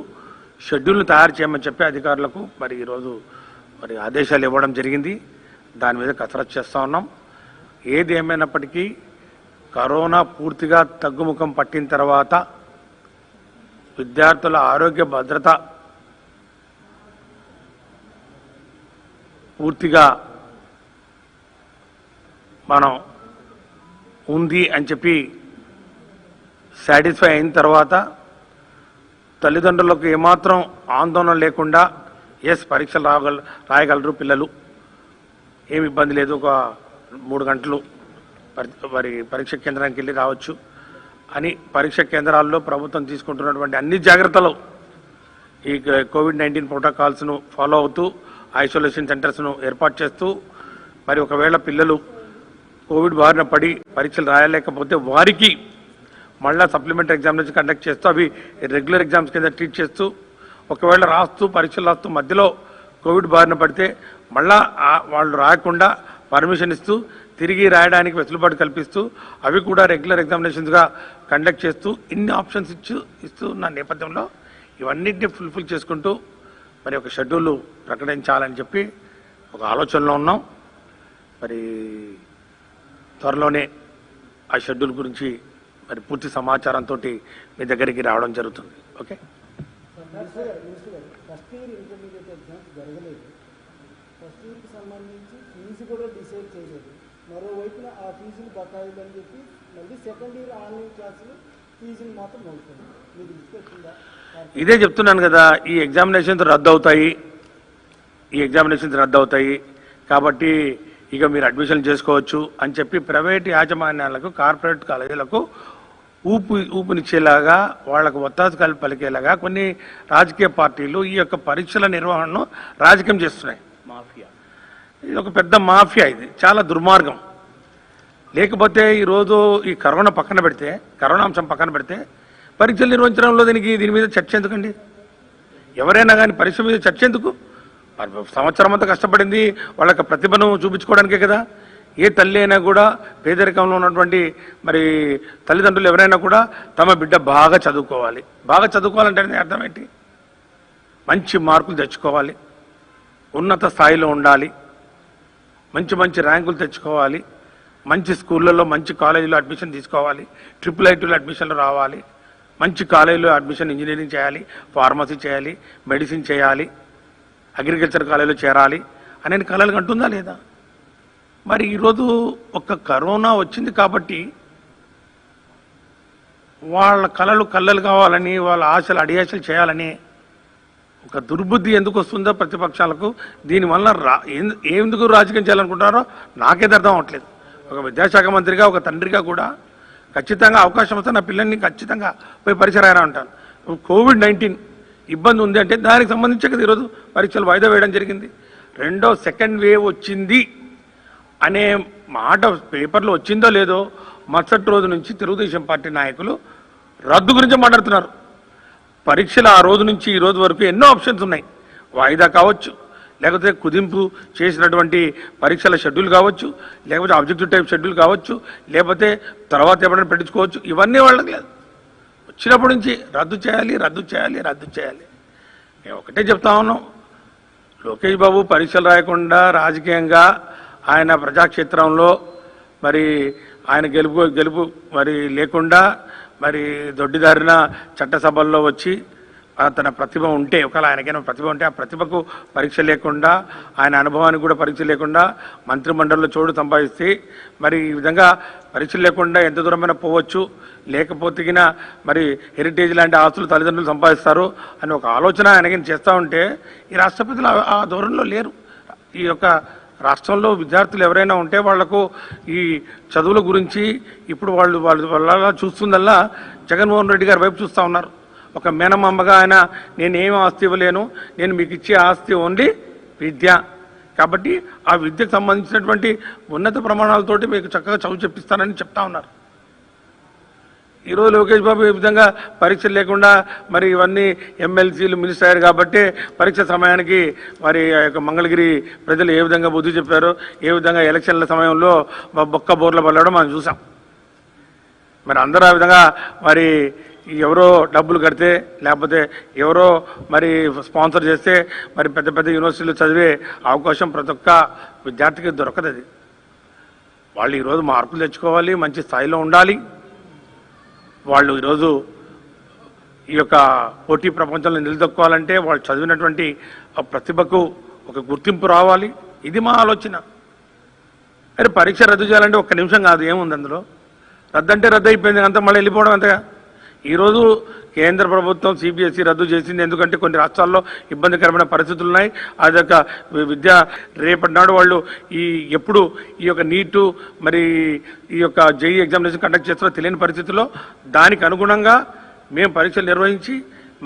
షెడ్యూల్ను తయారు చేయమని చెప్పి అధికారులకు మరి ఈరోజు మరి ఆదేశాలు ఇవ్వడం జరిగింది. దాని మీద కసరత్తు చేస్తూ ఉన్నాం. ఏది ఏమైనప్పటికీ కరోనా పూర్తిగా తగ్గుముఖం పట్టిన తర్వాత విద్యార్థుల ఆరోగ్య భద్రత పూర్తిగా మనం ఉంది అని చెప్పి సాటిస్ఫై అయిన తర్వాత తల్లిదండ్రులకు ఏమాత్రం ఆందోళన లేకుండా పరీక్షలు రాయగలరు పిల్లలు, ఏమి ఇబ్బంది లేదు, ఒక 3 గంటలు మరి పరీక్ష కేంద్రానికి వెళ్ళి రావచ్చు అని పరీక్ష కేంద్రాల్లో ప్రభుత్వం తీసుకుంటున్నటువంటి అన్ని జాగ్రత్తలు ఈ కోవిడ్-19 ప్రోటోకాల్స్ను ఫాలో అవుతూ ఐసోలేషన్ సెంటర్స్ను ఏర్పాటు చేస్తూ మరి ఒకవేళ పిల్లలు కోవిడ్ బారిన పడి పరీక్షలు రాయలేకపోతే వారికి మళ్ళీ సప్లిమెంటరీ ఎగ్జామినేషన్ కండక్ట్ చేస్తూ అవి రెగ్యులర్ ఎగ్జామ్స్ కింద ట్రీట్ చేస్తూ ఒకవేళ పరీక్షలు రాస్తూ మధ్యలో కోవిడ్ బారిన పడితే మళ్ళా వాళ్ళు రాయకుండా పర్మిషన్ ఇస్తూ తిరిగి రాయడానికి వెసులుబాటు కల్పిస్తూ అవి కూడా రెగ్యులర్ ఎగ్జామినేషన్స్గా కండక్ట్ చేస్తూ ఇన్ని ఆప్షన్స్ ఇస్తున్న నేపథ్యంలో ఇవన్నింటినీ ఫుల్ఫిల్ చేసుకుంటూ మరి ఒక షెడ్యూల్ ప్రకటించాలని చెప్పి ఒక ఆలోచనలో ఉన్నాం. మరి త్వరలోనే ఆ షెడ్యూల్ గురించి మరి పూర్తి సమాచారంతో మీ దగ్గరికి రావడం జరుగుతుంది. Okay, first year intermediate exams జరగలేదు, ఫస్ట్ ఇయర్కి సంబంధించి ఫీజు కూడా డిసైడ్ చేయలేదు. మరోవైపున ఆ ఫీజులు బకాయిలు అని చెప్పి మళ్ళీ సెకండ్ ఇయర్ ఆన్లైన్ క్లాసులు ఫీజులు మాత్రం అవుతుంది. మీకు ఇచ్చిపెట్టిందా? ఇదే చెప్తున్నాను కదా, ఈ ఎగ్జామినేషన్స్ రద్దు అవుతాయి కాబట్టి ఇక మీరు అడ్మిషన్ చేసుకోవచ్చు అని చెప్పి ప్రైవేట్ యాజమాన్యాలకు, కార్పొరేట్ కాలేజీలకు ఊపునిచ్చేలాగా వాళ్లకు ఒత్తాసు కలిపి పలికేలాగా కొన్ని రాజకీయ పార్టీలు ఈ యొక్క పరీక్షల నిర్వహణను రాజకీయం చేస్తున్నాయి. మాఫియా, ఇది ఒక పెద్ద మాఫియా, ఇది చాలా దుర్మార్గం. లేకపోతే ఈరోజు ఈ కరోనా పక్కన పెడితే, కరోనా అంశం పక్కన పెడితే పరీక్షలు నిర్వహించడంలో దీని మీద చర్చ ఎందుకండి? ఎవరైనా కానీ పరీక్ష మీద చర్చ ఎందుకు? సంవత్సరం అంతా కష్టపడింది వాళ్ళ ప్రతిభను చూపించుకోవడానికే కదా. ఏ తల్లి అయినా కూడా, పేదరికంలో ఉన్నటువంటి మరి తల్లిదండ్రులు ఎవరైనా కూడా తమ బిడ్డ బాగా చదువుకోవాలి. బాగా చదువుకోవాలంటే అర్థం ఏంటి? మంచి మార్కులు తెచ్చుకోవాలి, ఉన్నత స్థాయిలో ఉండాలి, మంచి మంచి ర్యాంకులు తెచ్చుకోవాలి, మంచి స్కూళ్ళల్లో మంచి కాలేజీలో అడ్మిషన్ తీసుకోవాలి, IIITలో అడ్మిషన్లు రావాలి, మంచి కాలేజీలో అడ్మిషన్ ఇంజనీరింగ్ చేయాలి, ఫార్మసీ చేయాలి, మెడిసిన్ చేయాలి, అగ్రికల్చర్ కాలేజీలో చేరాలి అనే కళలు అంటుందా లేదా? మరి ఈరోజు ఒక కరోనా వచ్చింది కాబట్టి వాళ్ళ కళలు కావాలని, వాళ్ళ ఆశలు అడియాశలు చేయాలని ఒక దుర్బుద్ధి ఎందుకు వస్తుందో ప్రతిపక్షాలకు? దీనివల్ల ఎందుకు రాజకీయం చేయాలనుకుంటారో నాకేది అర్థం అవ్వట్లేదు. ఒక విద్యాశాఖ మంత్రిగా, ఒక తండ్రిగా కూడా ఖచ్చితంగా అవకాశం వస్తే నా పిల్లల్ని ఖచ్చితంగా పోయి పరీక్ష రాయరా అంటాను. COVID-19 ఇబ్బంది ఉంది అంటే దానికి సంబంధించే కదా ఈరోజు పరీక్షలు వాయిదా వేయడం జరిగింది. సెకండ్ వేవ్ వచ్చింది అనే మాట పేపర్లో వచ్చిందో లేదో మరుసటి రోజు నుంచి తెలుగుదేశం పార్టీ నాయకులు రద్దు గురించి మాట్లాడుతున్నారు. పరీక్షలు ఆ రోజు నుంచి ఈ రోజు వరకు ఎన్నో ఆప్షన్స్ ఉన్నాయి. వాయిదా కావచ్చు, లేకపోతే కుదింపు చేసినటువంటి పరీక్షల షెడ్యూల్ కావచ్చు, లేకపోతే ఆబ్జెక్టివ్ టైప్ షెడ్యూల్ కావచ్చు, లేకపోతే తర్వాత ఎప్పుడైనా పెట్టించుకోవచ్చు. ఇవన్నీ వాళ్ళకి లేదు. వచ్చినప్పటి నుంచి రద్దు చేయాలి. మేము ఒకటే చెప్తా ఉన్నాం, లోకేష్ బాబు పరీక్షలు రాయకుండా రాజకీయంగా ఆయన ప్రజాక్షేత్రంలో మరి ఆయన గెలుపు మరి లేకుండా మరి దొడ్డిదారిన చట్టసభల్లో వచ్చి తన ప్రతిభ ఉంటే, ఒకవేళ ఆయనకైనా ప్రతిభ ఉంటే ఆ ప్రతిభకు పరీక్ష లేకుండా, ఆయన అనుభవానికి కూడా పరీక్ష లేకుండా మంత్రిమండలిలో చోటు సంపాదిస్తే మరి ఈ విధంగా పరీక్షలు లేకుండా ఎంత దూరమైనా పోవచ్చు, లేకపోతే మరి హెరిటేజ్ లాంటి ఆస్తులు తల్లిదండ్రులు సంపాదిస్తారు అని ఒక ఆలోచన ఆయనకి చేస్తూ ఉంటే ఈ రాష్ట్రపతులు ఆ ధోరణిలో లేరు. ఈ యొక్క రాష్ట్రంలో విద్యార్థులు ఎవరైనా ఉంటే వాళ్లకు ఈ చదువుల గురించి ఇప్పుడు వాళ్ళ చూస్తుందల్లా జగన్మోహన్ రెడ్డి గారి వైపు చూస్తూ ఉన్నారు. ఒక మేనమామగా ఆయన నేనేం ఆస్తి ఇవ్వలేను, నేను మీకు ఇచ్చే ఆస్తి ఓన్లీ విద్య, కాబట్టి ఆ విద్యకు సంబంధించినటువంటి ఉన్నత ప్రమాణాలతోటి మీకు చక్కగా చదువు చెప్పిస్తానని చెప్తా ఉన్నారు. ఈరోజు లోకేష్ బాబు ఈ విధంగా పరీక్షలు లేకుండా మరి ఇవన్నీ ఎమ్మెల్సీలు మినిస్టర్ అయ్యారు కాబట్టి పరీక్ష సమయానికి మరి ఆ యొక్క మంగళగిరి ప్రజలు ఏ విధంగా బుద్ధి చెప్పారో, ఏ విధంగా ఎలక్షన్ల సమయంలో బొక్క బోర్ల పడడం మనం చూసాం. మరి అందరూ ఆ విధంగా మరి ఎవరో డబ్బులు కడితే, లేకపోతే ఎవరో మరి స్పాన్సర్ చేస్తే మరి పెద్ద పెద్ద యూనివర్సిటీలు చదివే అవకాశం ప్రతి ఒక్క విద్యార్థికి దొరకదు. అది వాళ్ళు ఈరోజు మార్కులు తెచ్చుకోవాలి, మంచి స్థాయిలో ఉండాలి. వాళ్ళు ఈరోజు ఈ యొక్క పోటీ ప్రపంచంలో నిలదొక్కోవాలంటే వాళ్ళు చదివినటువంటి ప్రతిభకు ఒక గుర్తింపు రావాలి. ఇది మా ఆలోచన. మరి పరీక్ష రద్దు చేయాలంటే ఒక్క నిమిషం కాదు, ఏముంది అందులో? రద్దు అంటే రద్దు అయిపోయింది, అంతా మళ్ళీ వెళ్ళిపోవడం అంతగా. ఈరోజు కేంద్ర ప్రభుత్వం CBSE రద్దు చేసింది ఎందుకంటే కొన్ని రాష్ట్రాల్లో ఇబ్బందికరమైన పరిస్థితులు ఉన్నాయి. అదొక విద్య రేపటి నాడు వాళ్ళు ఎప్పుడు ఈ యొక్క నీటు మరి ఈ యొక్క JEE ఎగ్జామినేషన్ కండక్ట్ చేస్తారో తెలియని పరిస్థితుల్లో దానికి అనుగుణంగా మేము పరీక్షలు నిర్వహించి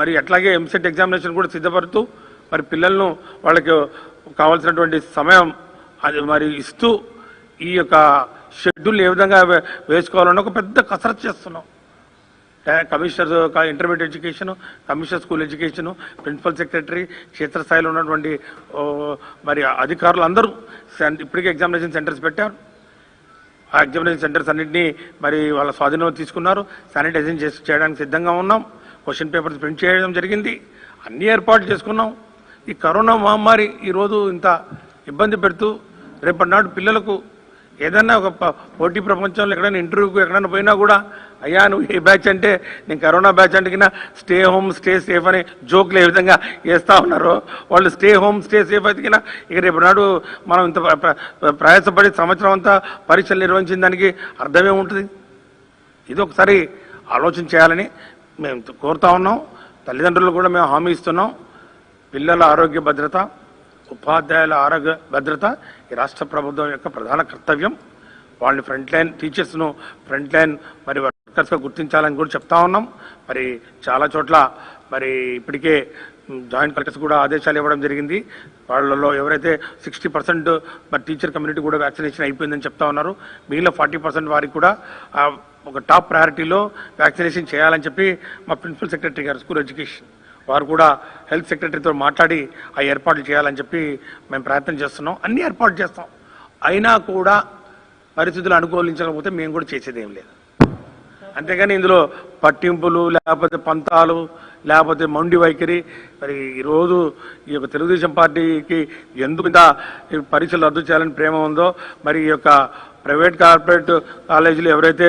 మరి అట్లాగే MCET ఎగ్జామినేషన్ కూడా సిద్ధపడుతూ మరి పిల్లలను వాళ్ళకి కావాల్సినటువంటి సమయం అది మరి ఇస్తూ ఈ యొక్క షెడ్యూల్ ఏ విధంగా వేసుకోవాలన్న ఒక పెద్ద కసరత్తు చేస్తున్నాం. Commissioner intermediate education, commissioner school education, principal secretary, క్షేత్రస్థాయిలో ఉన్నటువంటి మరి అధికారులు అందరూ ఇప్పటికే ఎగ్జామినేషన్ సెంటర్స్ పెట్టారు. ఆ ఎగ్జామినేషన్ సెంటర్స్ అన్నింటినీ మరి వాళ్ళ స్వాధీనంలో తీసుకున్నారు. శానిటైజేషన్ చేయడానికి సిద్ధంగా ఉన్నాం. క్వశ్చన్ పేపర్స్ ప్రింట్ చేయడం జరిగింది. అన్ని ఏర్పాట్లు చేసుకున్నాం. ఈ కరోనా మహమ్మారి ఈరోజు ఇంత ఇబ్బంది పెడుతూ రేపటి నాడు పిల్లలకు ఏదైనా ఒక పోటీ ప్రపంచంలో ఎక్కడైనా ఇంటర్వ్యూకి ఎక్కడైనా పోయినా కూడా అయ్యా నువ్వు ఏ బ్యాచ్ అంటే నేను కరోనా బ్యాచ్ అంటే స్టే హోమ్ స్టే సేఫ్ అనే జోక్లు ఏ విధంగా వేస్తూ ఉన్నారో వాళ్ళు స్టే హోమ్ స్టే సేఫ్ అయితే ఇక రేపు నాడు మనం ఇంత ప్రయాసపడి సంవత్సరం అంతా పరీక్షలు నిర్వహించిన దానికి అర్థమే ఉంటుంది. ఇది ఒకసారి ఆలోచన చేయాలని మేము కోరుతా ఉన్నాం. తల్లిదండ్రులు కూడా మేము హామీ ఇస్తున్నాం. పిల్లల ఆరోగ్య భద్రత, ఉపాధ్యాయుల ఆరోగ్య భద్రత ఈ రాష్ట్ర ప్రభుత్వం యొక్క ప్రధాన కర్తవ్యం. వాళ్ళని ఫ్రంట్ లైన్ టీచర్స్ను, ఫ్రంట్ లైన్ మరి వర్కర్స్గా గుర్తించాలని కూడా చెప్తా ఉన్నాం. మరి చాలా చోట్ల మరి ఇప్పటికే జాయింట్ కలెక్టర్స్ కూడా ఆదేశాలు ఇవ్వడం జరిగింది. వాళ్ళలో ఎవరైతే 60% మరి టీచర్ కమ్యూనిటీ కూడా వ్యాక్సినేషన్ అయిపోయిందని చెప్తా ఉన్నారు. మిగిలిన 40% వారికి కూడా ఒక టాప్ ప్రయారిటీలో వ్యాక్సినేషన్ చేయాలని చెప్పి మా ప్రిన్సిపల్ సెక్రటరీ గారు స్కూల్ ఎడ్యుకేషన్ వారు కూడా హెల్త్ సెక్రటరీతో మాట్లాడి ఆ ఏర్పాట్లు చేయాలని చెప్పి మేము ప్రయత్నం చేస్తున్నాం. అన్ని ఏర్పాట్లు చేస్తాం. అయినా కూడా పరిస్థితులు అనుకూలించకపోతే మేము కూడా చేసేది ఏం లేదు. అంతేగాని ఇందులో పట్టింపులు లేకపోతే పంతాలు లేకపోతే మొండి వైఖరి. మరి ఈరోజు ఈ యొక్క తెలుగుదేశం పార్టీకి ఎందుకు ఇంత పరీక్షలు రద్దు చేయాలని ప్రేమ ఉందో, మరి ఈ యొక్క ప్రైవేట్ కార్పొరేట్ కాలేజీలు ఎవరైతే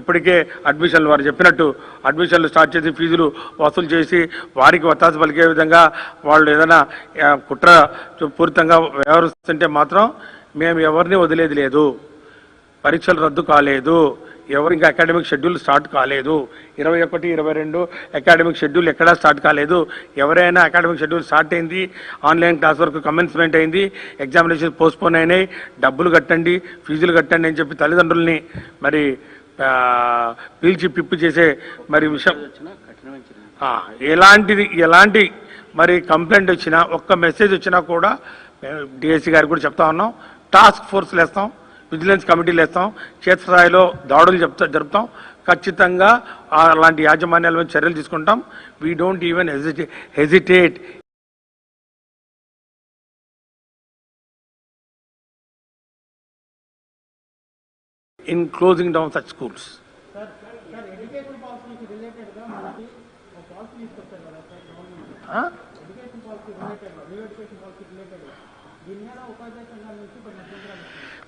ఇప్పటికే అడ్మిషన్లు వారు చెప్పినట్టు అడ్మిషన్లు స్టార్ట్ చేసి ఫీజులు వసూలు చేసి వారికి వత్తాసు పలికే విధంగా వాళ్ళు ఏదైనా కుట్ర పూరితంగా వ్యవహరిస్తుంటే మాత్రం మేము ఎవరిని వదిలేది లేదు. పరీక్షలు రద్దు కాలేదు, ఎవరు ఇంకా అకాడమిక్ షెడ్యూల్ స్టార్ట్ కాలేదు. 21, 22 అకాడమిక్ షెడ్యూల్ ఎక్కడా స్టార్ట్ కాలేదు. ఎవరైనా అకాడమిక్ షెడ్యూల్ స్టార్ట్ అయింది, ఆన్లైన్ క్లాస్ వరకు కమెన్స్మెంట్ అయింది, ఎగ్జామినేషన్ పోస్ట్పోన్ అయినాయి, డబ్బులు కట్టండి, ఫీజులు కట్టండి అని చెప్పి తల్లిదండ్రుల్ని మరి పీల్చి పిప్పి చేసే మరి విషయం ఎలాంటి మరి కంప్లైంట్ వచ్చినా ఒక్క మెసేజ్ వచ్చినా కూడా డిఎస్సీ గారికి కూడా చెప్తా ఉన్నాం. టాస్క్ ఫోర్స్లు వేస్తాం, విజిలెన్స్ కమిటీలు వేస్తాం, క్షేత్రస్థాయిలో దాడులు జరుపుతాం. ఖచ్చితంగా అలాంటి యాజమాన్యాల మీద చర్యలు తీసుకుంటాం. We don't even hesitate in closing down such schools.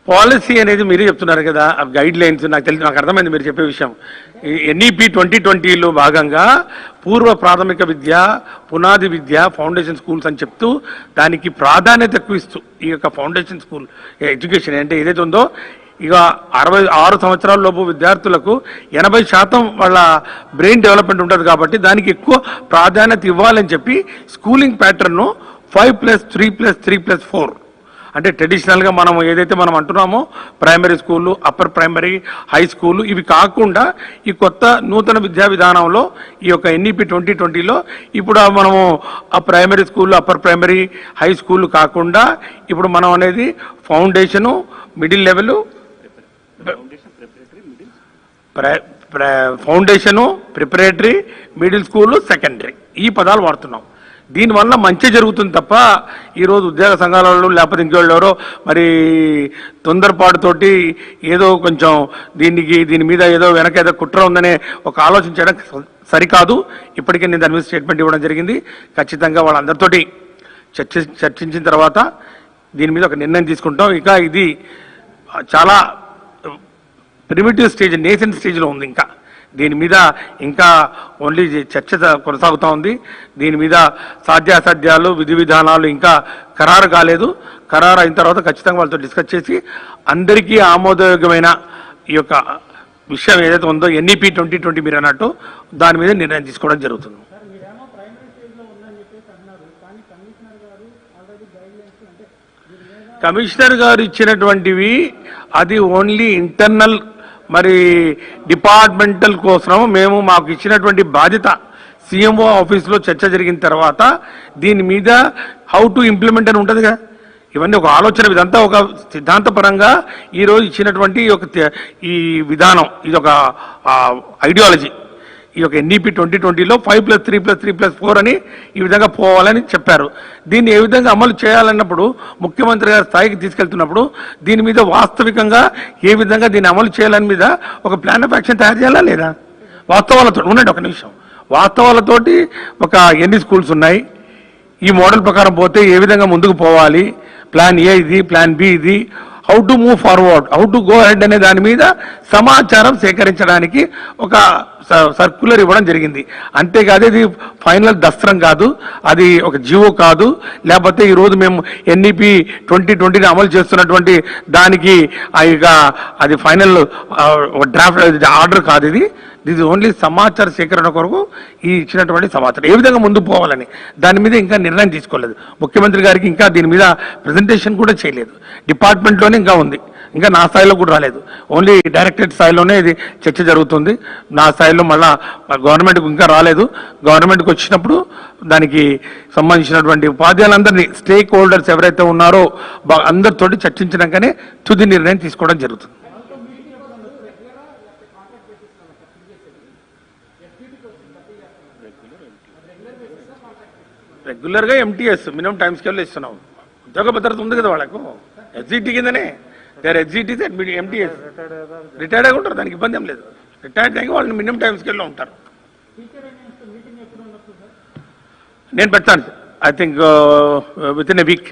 Policy అనేది మీరే చెప్తున్నారు కదా, గైడ్ లైన్స్ నాకు అర్థమైంది మీరు చెప్పే విషయం. ఎన్ఈపి 2020లో భాగంగా పూర్వ ప్రాథమిక విద్య, పునాది విద్య, ఫౌండేషన్ స్కూల్స్ అని చెప్తూ దానికి ప్రాధాన్యత ఎక్కువ ఇస్తూ ఈ యొక్క ఫౌండేషన్ స్కూల్ ఎడ్యుకేషన్ అంటే ఏదైతే ఉందో ఇక 66 సంవత్సరాల లోపు విద్యార్థులకు 80% వాళ్ళ బ్రెయిన్ డెవలప్మెంట్ ఉంటుంది కాబట్టి దానికి ఎక్కువ ప్రాధాన్యత ఇవ్వాలని చెప్పి స్కూలింగ్ ప్యాటర్న్ను 5+3+3+4 అంటే ట్రెడిషనల్గా మనం ఏదైతే మనం అంటున్నామో ప్రైమరీ స్కూళ్ళు, అప్పర్ ప్రైమరీ, హై స్కూలు ఇవి కాకుండా ఈ కొత్త నూతన విద్యా విధానంలో ఈ యొక్క ఎన్ఈపి 2020లో ఇప్పుడు మనము ఆ ప్రైమరీ స్కూళ్ళు, అప్పర్ ప్రైమరీ, హై స్కూళ్ళు కాకుండా ఇప్పుడు మనం అనేది foundation, middle level, foundation, preparatory, middle school, secondary ఈ పదాలు వాడుతున్నాం. దీనివల్ల మంచి జరుగుతుంది తప్ప ఈరోజు ఉద్యోగ సంఘాల వాళ్ళు లేకపోతే ఇంకెళ్ళు ఎవరో మరి తొందరపాటుతోటి ఏదో కొంచెం దీని మీద ఏదో వెనక ఏదో కుట్ర ఉందనే ఒక ఆలోచన చేయడం సరికాదు. ఇప్పటికే నేను దాని మీద స్టేట్మెంట్ ఇవ్వడం జరిగింది. ఖచ్చితంగా వాళ్ళందరితోటి చర్చించిన తర్వాత దీని మీద ఒక నిర్ణయం తీసుకుంటాం. ఇక ఇది చాలా ప్రిమిటివ్ స్టేజ్, నేసెంట్ స్టేజ్లో ఉంది. ఇంకా దీని మీద ఇంకా ఓన్లీ చర్చ కొనసాగుతూ ఉంది. దీని మీద సాధ్యాసాధ్యాలు, విధి విధానాలు ఇంకా ఖరారు కాలేదు. ఖరారు అయిన తర్వాత ఖచ్చితంగా వాళ్ళతో డిస్కస్ చేసి అందరికీ ఆమోదయోగ్యమైన ఈ యొక్క విషయం ఏదైతే ఉందో ఎన్ఈపి 2020 మీరు అన్నట్టు దాని మీద నిర్ణయం తీసుకోవడం జరుగుతుంది. కమిషనర్ గారు ఇచ్చినటువంటివి అది ఓన్లీ ఇంటర్నల్ మరి డిపార్ట్మెంటల్ కోసం మేము మాకు ఇచ్చినటువంటి బాధ్యత సీఎంఓ ఆఫీస్లో చర్చ జరిగిన తర్వాత దీని మీద హౌ టు ఇంప్లిమెంట్ అని ఉంటుంది కదా. ఇవన్నీ ఒక ఆలోచన, ఇదంతా ఒక సిద్ధాంతపరంగా ఈరోజు ఇచ్చినటువంటి ఈ విధానం, ఇది ఒక ఐడియాలజీ. ఈ యొక్క ఎన్ఈపి 2020లో 5+3+3+4 అని ఈ విధంగా పోవాలని చెప్పారు. దీన్ని ఏ విధంగా అమలు చేయాలన్నప్పుడు ముఖ్యమంత్రి గారి స్థాయికి తీసుకెళ్తున్నప్పుడు దీని మీద వాస్తవికంగా ఏ విధంగా దీన్ని అమలు చేయాలని మీద ఒక ప్లాన్ ఆఫ్ యాక్షన్ తయారు చేయాలా లేదా? వాస్తవాలతో ఉండండి ఒక నిమిషం. వాస్తవాలతోటి ఒక ఎన్ని స్కూల్స్ ఉన్నాయి, ఈ మోడల్ ప్రకారం పోతే ఏ విధంగా ముందుకు పోవాలి, ప్లాన్ ఏ ఇది, ప్లాన్ బి ఇది, how to move forward, how to go head అనే దాని మీద సమాచారం సేకరించడానికి ఒక సర్క్యులర్ ఇవ్వడం జరిగింది. అంతేకాదు ఇది ఫైనల్ దస్త్రం కాదు, అది ఒక జీవో కాదు, లేకపోతే ఈరోజు మేము ఎన్ఈపి 2020ని అమలు చేస్తున్నటువంటి దానికి ఇక అది ఫైనల్ డ్రాఫ్ట్ ఆర్డర్ కాదు. ఇది ఓన్లీ సమాచార సేకరణ కొరకు ఈ ఇచ్చినటువంటి సమాచారం ఏ విధంగా ముందుకు పోవాలని దాని మీద ఇంకా నిర్ణయం తీసుకోలేదు. ముఖ్యమంత్రి గారికి ఇంకా దీని మీద ప్రజెంటేషన్ కూడా చేయలేదు. డిపార్ట్మెంట్లోనే ఇంకా ఉంది. ఇంకా నా స్థాయిలో కూడా రాలేదు. ఓన్లీ డైరెక్టరేట్ స్థాయిలోనే ఇది చర్చ జరుగుతుంది. నా స్థాయిలో మళ్ళా గవర్నమెంట్కి ఇంకా రాలేదు. గవర్నమెంట్కి వచ్చినప్పుడు దానికి సంబంధించినటువంటి ఉపాధ్యాయులందరినీ, స్టేక్ హోల్డర్స్ ఎవరైతే ఉన్నారో అందరితోటి చర్చించినాకనే తుది నిర్ణయం తీసుకోవడం జరుగుతుంది. రెగ్యులర్గా ఎంటీఎస్ మినిమం టైం స్కేల్లో ఇస్తున్నాం. ఉద్యోగ భద్రత ఉంది కదా వాళ్ళకు, ఎస్జిటి కిందనే. దేర్ ఎస్జిటి ఎంటీఎస్ రిటైర్డ్ ఉంటారు, దానికి ఇబ్బంది ఏం లేదు. రిటైర్డ్ అయ్యి వాళ్ళు మినిమం టైం స్కేల్లో ఉంటారు. నేను పెడతాను, I think with in a week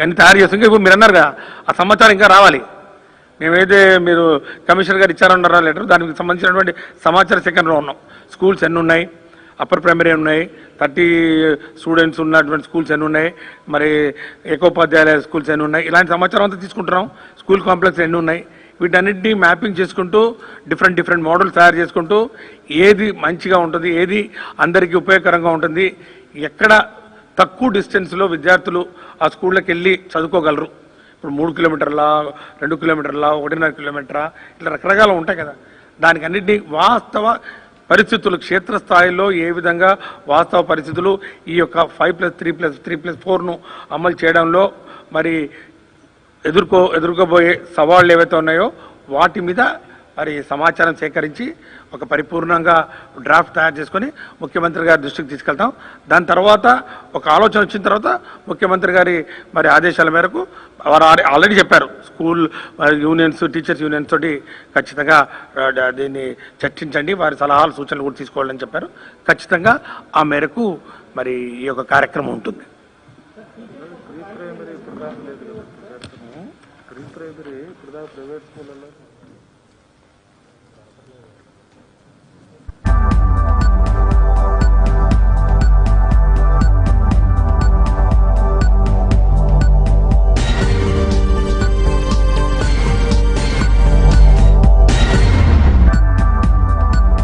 అన్ని తయారు చేస్తాం. ఇంకా మీరు అన్నారుగా, ఆ సమాచారం ఇంకా రావాలి. మేమైతే మీరు కమిషనర్ గారు ఇచ్చారన్నారా లెటర్, దానికి సంబంధించినటువంటి సమాచార సేకరణలో ఉన్నాం. స్కూల్స్ ఎన్ని ఉన్నాయి, అప్పర్ ప్రైమరీ ఉన్నాయి, 30 స్టూడెంట్స్ ఉన్నటువంటి స్కూల్స్ ఎన్ని ఉన్నాయి, మరి ఏకోపాధ్యాయుల స్కూల్స్ ఎన్ని ఉన్నాయి, ఇలాంటి సమాచారం అంతా తీసుకుంటున్నాం. స్కూల్ కాంప్లెక్స్ ఎన్ని ఉన్నాయి, వీటన్నిటినీ మ్యాపింగ్ చేసుకుంటూ డిఫరెంట్ మోడల్స్ తయారు చేసుకుంటూ ఏది మంచిగా ఉంటుంది, ఏది అందరికీ ఉపయోగకరంగా ఉంటుంది, ఎక్కడ తక్కువ డిస్టెన్స్లో విద్యార్థులు ఆ స్కూళ్ళకి వెళ్ళి చదువుకోగలరు. ఇప్పుడు 3 కిలోమీటర్లా, 2 కిలోమీటర్లా, 1.5 కిలోమీటరా, ఇట్లా రకరకాల ఉంటాయి కదా. దానికి అన్నింటినీ వాస్తవ పరిస్థితులు, క్షేత్రస్థాయిలో ఏ విధంగా వాస్తవ పరిస్థితులు ఈ యొక్క 5+3+3+4ను అమలు చేయడంలో మరి ఎదుర్కోబోయే సవాళ్ళు ఏవైతే ఉన్నాయో వాటి మీద మరి సమాచారం సేకరించి ఒక పరిపూర్ణంగా డ్రాఫ్ట్ తయారు చేసుకొని ముఖ్యమంత్రి గారి దృష్టికి తీసుకెళ్తాం. దాని తర్వాత ఒక ఆలోచన వచ్చిన తర్వాత ముఖ్యమంత్రి గారి మరి ఆదేశాల మేరకు వారు ఆల్రెడీ చెప్పారు, స్కూల్ యూనియన్స్, టీచర్స్ యూనియన్స్ తోటి ఖచ్చితంగా దీన్ని చర్చించండి, వారి సలహాలు సూచనలు కూడా తీసుకోవాలని చెప్పారు. ఖచ్చితంగా ఆ మేరకు మరి ఈ యొక్క కార్యక్రమం ఉంటుంది. ప్రైమరీ ఇప్పుడు దాకా లేదు కదా, ప్రైమరీ ఇప్పుడు దాకా ప్రైవేట్ స్కూళ్ళలో